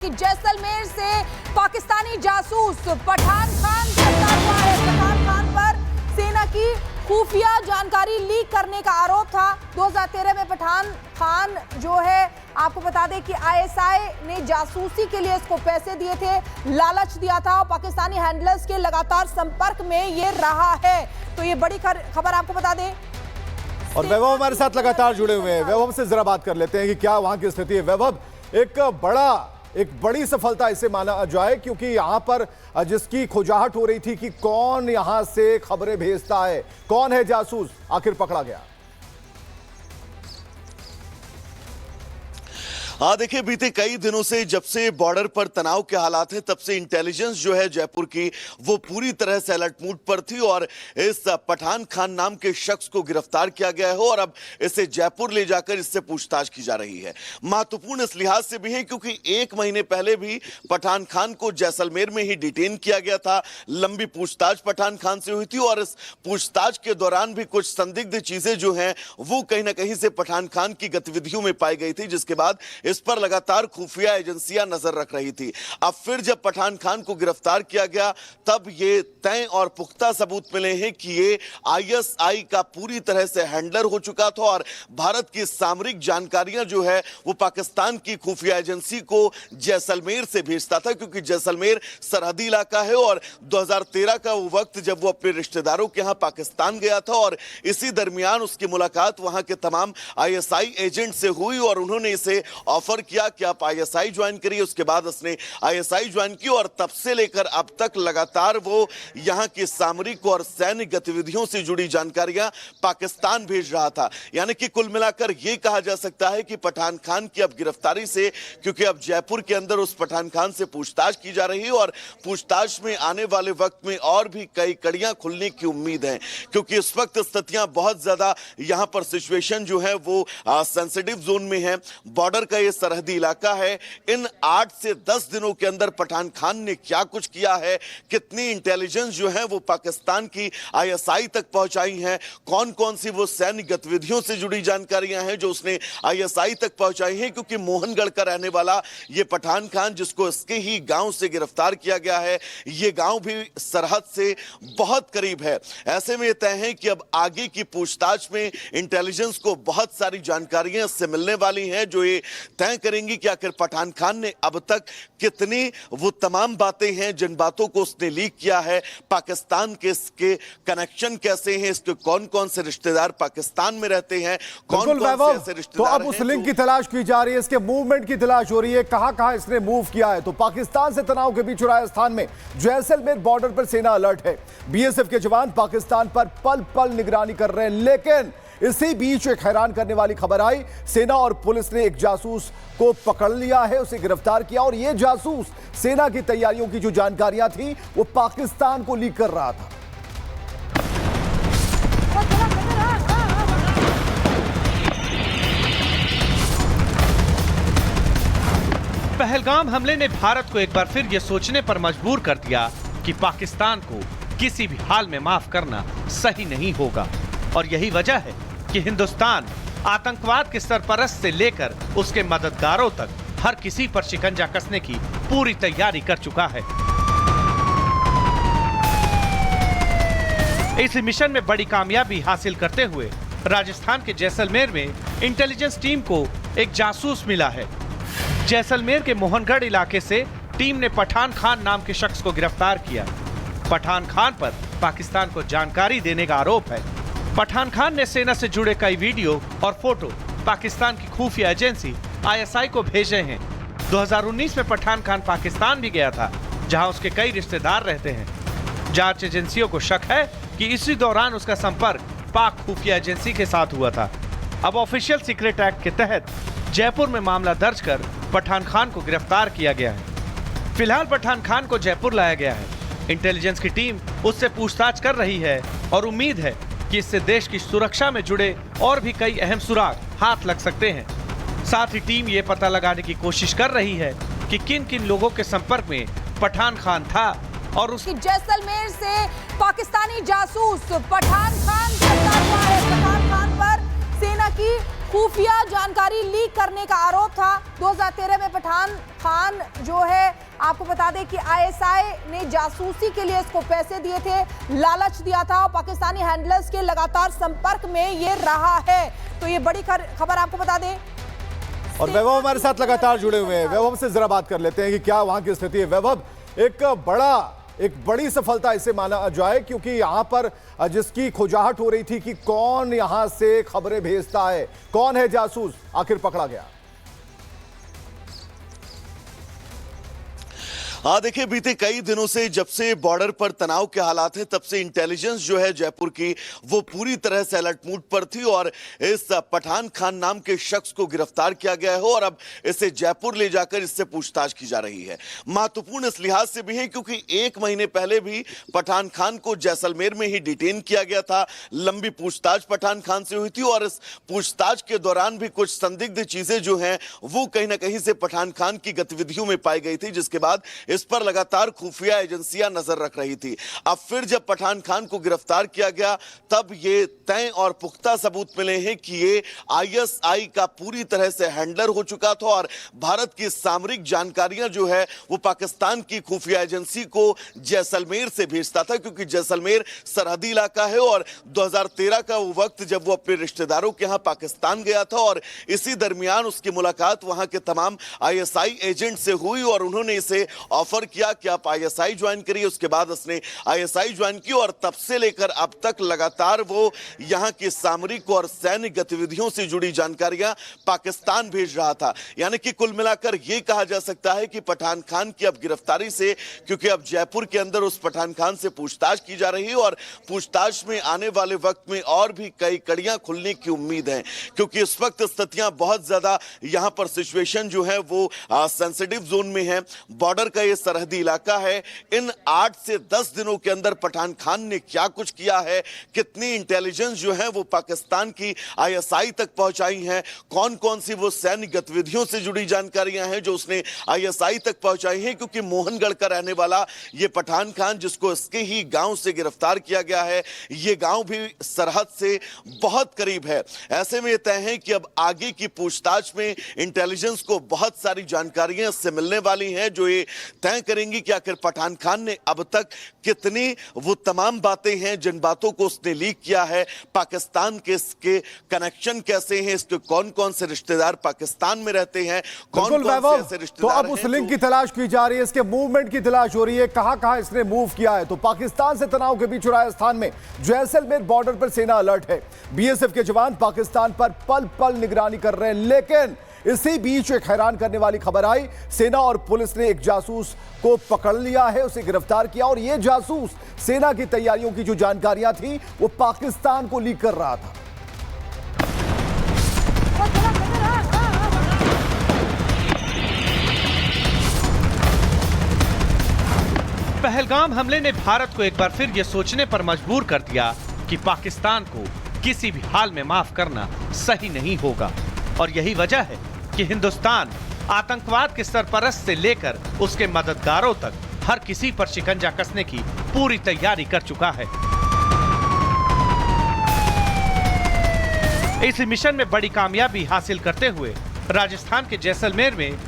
कि जैसलमेर से पाकिस्तानी जासूस पठान खान गिरफ्तार हुआ है। पठान खान पर सेना की खुफिया जानकारी लीक करने का आरोप था। 2013 में पठान खान जो है, आपको बता दें कि आईएसआई ने जासूसी के लिए इसको पैसे दिए थे, लालच दिया था और पाकिस्तानी हैंडलर्स के लगातार संपर्क में ये रहा है। तो ये बड़ी खबर आपको बता दें। और वैभव हमारे साथ लगातार जुड़े हुए हैं। वैभव से जरा बात कर लेते हैं कि क्या वहां की स्थिति है। वैभव, एक बड़ी सफलता इसे माना जाए, क्योंकि यहां पर जिसकी खोजाहट हो रही थी कि कौन यहां से खबरें भेजता है, कौन है जासूस, आखिर पकड़ा गया। हाँ देखिए, बीते कई दिनों से जब से बॉर्डर पर तनाव के हालात हैं, तब से इंटेलिजेंस जो है जयपुर की, वो पूरी तरह से अलर्ट मूड पर थी और इस पठान खान नाम के शख्स को गिरफ्तार किया गया है और अब इसे जयपुर ले जाकर इससे पूछताछ की जा रही है। महत्वपूर्ण इस लिहाज से भी है क्योंकि 1 महीने पहले भी पठान खान को जैसलमेर में ही डिटेन किया गया था। लंबी पूछताछ पठान खान से हुई थी और इस पूछताछ के दौरान भी कुछ संदिग्ध चीजें जो हैं वो कहीं ना कहीं से पठान खान की गतिविधियों में पाई गई थी, जिसके बाद इस पर लगातार खुफिया एजेंसियां नजर रख रही थी। अब फिर जब पठान खान को गिरफ्तार किया गया, तब ये तय और पुख्ता सबूत मिले हैं कि ये आईएसआई का पूरी तरह से हैंडलर हो चुका था और भारत की सामरिक जानकारियां जो है वो पाकिस्तान की खुफिया एजेंसी को जैसलमेर से भेजता था, क्योंकि जैसलमेर सरहदी इलाका है और 2013 का वो वक्त जब वो अपने रिश्तेदारों के यहां पाकिस्तान गया था और इसी दरमियान उसकी मुलाकात वहां के तमाम आईएसआई एजेंट से हुई और उन्होंने इसे ऑफर किया कि आप आईएसआई ज्वाइन करिए। उसके बाद उसने आईएसआई ज्वाइन की और तब से लेकर अब तक लगातार वो यहां की सामरिक और सैन्य गतिविधियों से जुड़ी जानकारियां पाकिस्तान भेज रहा था। यानी कि कुल मिलाकर यह कहा जा सकता है कि पठान खान की अब गिरफ्तारी से, क्योंकि अब जयपुर के अंदर उस पठान खान से पूछताछ की जा रही है और पूछताछ में आने वाले वक्त में और भी कई कड़ियां खुलने की उम्मीद है, क्योंकि इस वक्त स्थितियां बहुत ज्यादा यहां पर सिचुएशन जो है वो सेंसिटिव जोन में है। बॉर्डर का ये सरहदी इलाका है। इन 8 से 10 दिनों के अंदर पठान खान ने क्या कुछ किया है, कितनी इंटेलिजेंस जो है वो पाकिस्तान की आईएसआई तक पहुंचाई है, कौन कौन सी वो सैन्य गतिविधियों से जुड़ी जानकारियां हैं जो उसने आईएसआई तक पहुंचाई हैं, क्योंकि मोहनगढ़ का रहने वाला ये पठान खान, जिसको इसके ही गांव से गिरफ्तार किया गया है, ये गांव भी सरहद से बहुत करीब है। ऐसे में यह तय है कि अब आगे की पूछताछ में इंटेलिजेंस को बहुत सारी जानकारियां इससे मिलने वाली हैं जो ये तय करेंगी कि आखिर पठान खान ने अब तक कितनी वो तमाम बातें हैं जिन बातों को उसने लीक किया है, पाकिस्तान के इसके कनेक्शन कैसे हैं, इसके कौन कौन से रिश्तेदार पाकिस्तान में रहते हैं, कौन कौन से ऐसे रिश्तेदार तो अब उस लिंक की तलाश की जा रही है, इसके मूवमेंट की तलाश हो रही है, कहां कहां इसने मूव किया है। तो पाकिस्तान से तनाव के बीच राजस्थान में जैसलमेर बॉर्डर पर सेना अलर्ट है। बीएसएफ के जवान पाकिस्तान पर पल पल निगरानी कर रहे हैं, लेकिन इसी बीच एक हैरान करने वाली खबर आई। सेना और पुलिस ने एक जासूस को पकड़ लिया है, उसे गिरफ्तार किया और यह जासूस सेना की तैयारियों की जो जानकारियां थी वो पाकिस्तान को लीक कर रहा था। पहलगाम हमले ने भारत को एक बार फिर यह सोचने पर मजबूर कर दिया कि पाकिस्तान को किसी भी हाल में माफ करना सही नहीं होगा और यही वजह है कि हिंदुस्तान आतंकवाद के सरपरस्त से लेकर उसके मददगारों तक हर किसी पर शिकंजा कसने की पूरी तैयारी कर चुका है। इस मिशन में बड़ी कामयाबी हासिल करते हुए राजस्थान के जैसलमेर में इंटेलिजेंस टीम को एक जासूस मिला है। जैसलमेर के मोहनगढ़ इलाके से टीम ने पठान खान नाम के शख्स को गिरफ्तार किया। पठान खान पर पाकिस्तान को जानकारी देने का आरोप है। पठान खान ने सेना से जुड़े कई वीडियो और फोटो पाकिस्तान की खुफिया एजेंसी आईएसआई को भेजे हैं। 2019 में पठान खान पाकिस्तान भी गया था, जहां उसके कई रिश्तेदार रहते हैं। जांच एजेंसियों को शक है कि इसी दौरान उसका संपर्क पाक खुफिया एजेंसी के साथ हुआ था। अब ऑफिशियल सीक्रेट एक्ट के तहत जयपुर में मामला दर्ज कर पठान खान को गिरफ्तार किया गया है। फिलहाल पठान खान को जयपुर लाया गया है। इंटेलिजेंस की टीम उससे पूछताछ कर रही है और उम्मीद है कि इससे देश की सुरक्षा में जुड़े और भी कई अहम सुराग हाथ लग सकते हैं। साथ ही टीम ये पता लगाने की कोशिश कर रही है कि किन किन लोगों के संपर्क में पठान खान था और उस जैसलमेर से पाकिस्तानी जासूस पठान खान गिरफ्तार हुआ है। पठान खान पर सेना की खुफिया जानकारी लीक करने का आरोप था। 2013 में पठान खान जो है, आपको बता दें कि आईएसआई ने जासूसी के लिए इसको पैसे दिए थे, लालच दिया था और पाकिस्तानी हैंडलर्स के लगातार संपर्क में ये रहा है। तो ये बड़ी खबर आपको बता दें। और वैभव हमारे साथ लगातार जुड़े हुए हैं। वैभव से जरा बात कर लेते हैं कि क्या वहां की स्थिति है। वैभव, एक बड़ी सफलता इसे माना जाए, क्योंकि यहां पर जिसकी खुजाहट हो रही थी कि कौन यहां से खबरें भेजता है, कौन है जासूस, आखिर पकड़ा गया। हाँ देखिए, बीते कई दिनों से जब से बॉर्डर पर तनाव के हालात हैं, तब से इंटेलिजेंस जो है जयपुर की, वो पूरी तरह से अलर्ट मूड पर थी और इस पठान खान नाम के शख्स को गिरफ्तार किया गया है और अब इसे जयपुर ले जाकर इससे पूछताछ की जा रही है। महत्वपूर्ण इस लिहाज से भी है क्योंकि 1 महीने पहले भी पठान खान को जैसलमेर में ही डिटेन किया गया था। लंबी पूछताछ पठान खान से हुई थी और इस पूछताछ के दौरान भी कुछ संदिग्ध चीजें जो हैं वो कहीं ना कहीं से पठान खान की गतिविधियों में पाई गई थी, जिसके बाद इस पर लगातार खुफिया एजेंसियां नजर रख रही थी। अब फिर जब पठान खान को गिरफ्तार किया गया, तब ये तय और पुख्ता सबूत मिले हैं कि ये आईएसआई का पूरी तरह से हैंडलर हो चुका था और भारत की सामरिक जानकारियां जो है वो पाकिस्तान की खुफिया एजेंसी को जैसलमेर से भेजता था, क्योंकि जैसलमेर सरहदी इलाका है और 2013 का वो वक्त जब वो अपने रिश्तेदारों के यहां पाकिस्तान गया था और इसी दरमियान उसकी मुलाकात वहां के तमाम आईएसआई एजेंट से हुई और उन्होंने इसे ऑफर किया कि आप आईएसआई ज्वाइन करिए। उसके बाद उसने आईएसआई ज्वाइन की और तब से लेकर अब तक लगातार वो यहां की सामरिक और सैन्य गतिविधियों से जुड़ी जानकारियां पाकिस्तान भेज रहा था। यानी कि कुल मिलाकर यह कहा जा सकता है कि पठान खान की अब गिरफ्तारी से, क्योंकि अब जयपुर के अंदर उस पठान खान से पूछताछ की जा रही है और पूछताछ में आने वाले वक्त में और भी कई कड़ियां खुलने की उम्मीद है, क्योंकि इस वक्त स्थितियां बहुत ज्यादा यहां पर सिचुएशन जो है वो सेंसिटिव जोन में है। बॉर्डर का ये सरहदी इलाका है। इन 8 से 10 दिनों के अंदर पठान खान ने क्या कुछ किया है, कितनी इंटेलिजेंस जो है वो पाकिस्तान की आईएसआई तक पहुंचाई है, कौन कौन सी वो सैन्य गतिविधियों से जुड़ी जानकारियां हैं जो उसने आईएसआई तक पहुंचाई हैं, क्योंकि मोहनगढ़ का रहने वाला ये पठान खान, जिसको इसके ही गांव से गिरफ्तार किया गया है, ये गांव भी सरहद से बहुत करीब है। ऐसे में तय है कि अब आगे की पूछताछ में इंटेलिजेंस को बहुत सारी जानकारियां इससे मिलने वाली हैं जो ये तय करेंगी कि आखिर पठान खान ने अब तक कितनी वो तमाम बातें हैं जिन बातों को उसने लीक किया है, पाकिस्तान के इसके कनेक्शन कैसे हैं, इसके कौन कौन से रिश्तेदार पाकिस्तान में रहते हैं, कौन कौन से ऐसे रिश्तेदार तो अब उस लिंक की तलाश की जा रही है, इसके मूवमेंट की तलाश हो रही है, कहां इसने मूव किया है। तो पाकिस्तान से तनाव के बीच राजस्थान में जैसलमेर बॉर्डर पर सेना अलर्ट है। बीएसएफ के जवान पाकिस्तान पर पल पल निगरानी कर रहे हैं, लेकिन इसी बीच एक हैरान करने वाली खबर आई। सेना और पुलिस ने एक जासूस को पकड़ लिया है, उसे गिरफ्तार किया और यह जासूस सेना की तैयारियों की जो जानकारियां थी वो पाकिस्तान को लीक कर रहा था। पहलगाम हमले ने भारत को एक बार फिर यह सोचने पर मजबूर कर दिया कि पाकिस्तान को किसी भी हाल में माफ करना सही नहीं होगा और यही वजह है कि हिंदुस्तान आतंकवाद के सरपरस्त से लेकर उसके मददगारों तक हर किसी पर शिकंजा कसने की पूरी तैयारी कर चुका है। इस मिशन में बड़ी कामयाबी हासिल करते हुए राजस्थान के जैसलमेर में